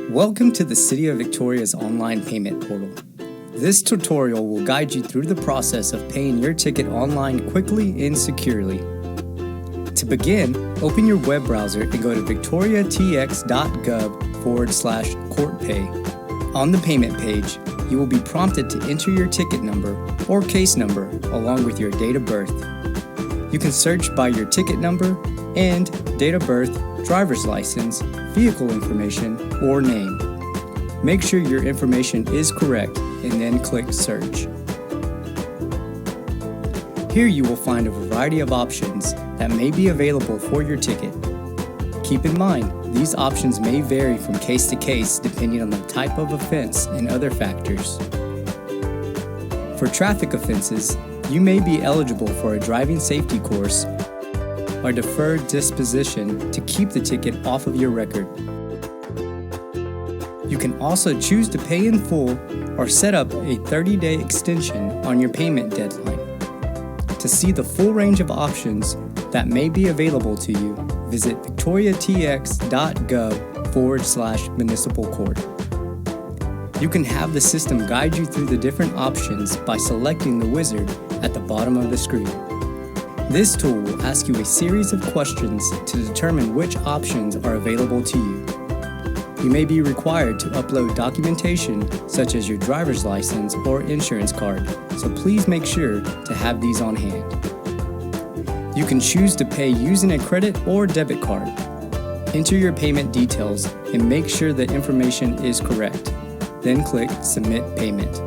Welcome to the City of Victoria's online payment portal. This tutorial will guide you through the process of paying your ticket online quickly and securely. To begin, open your web browser and go to victoriatx.gov/courtpay. On the payment page, you will be prompted to enter your ticket number or case number along with your date of birth. You can search by your ticket number and date of birth, driver's license, vehicle information, or name. Make sure your information is correct and then click Search. Here you will find a variety of options that may be available for your ticket. Keep in mind, these options may vary from case to case depending on the type of offense and other factors. For traffic offenses, you may be eligible for a driving safety course or deferred disposition to keep the ticket off of your record. You can also choose to pay in full or set up a 30-day extension on your payment deadline. To see the full range of options that may be available to you, visit victoriatx.gov/municipal court. You can have the system guide you through the different options by selecting the wizard at the bottom of the screen. This tool will ask you a series of questions to determine which options are available to you. You may be required to upload documentation such as your driver's license or insurance card, so please make sure to have these on hand. You can choose to pay using a credit or debit card. Enter your payment details and make sure the information is correct. Then click Submit Payment.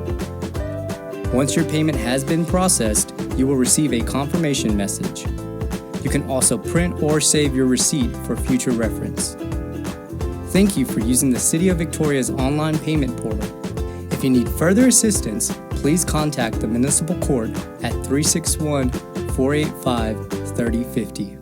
Once your payment has been processed, you will receive a confirmation message. You can also print or save your receipt for future reference. Thank you for using the City of Victoria's online payment portal. If you need further assistance, please contact the Municipal Court at 361-485-3050.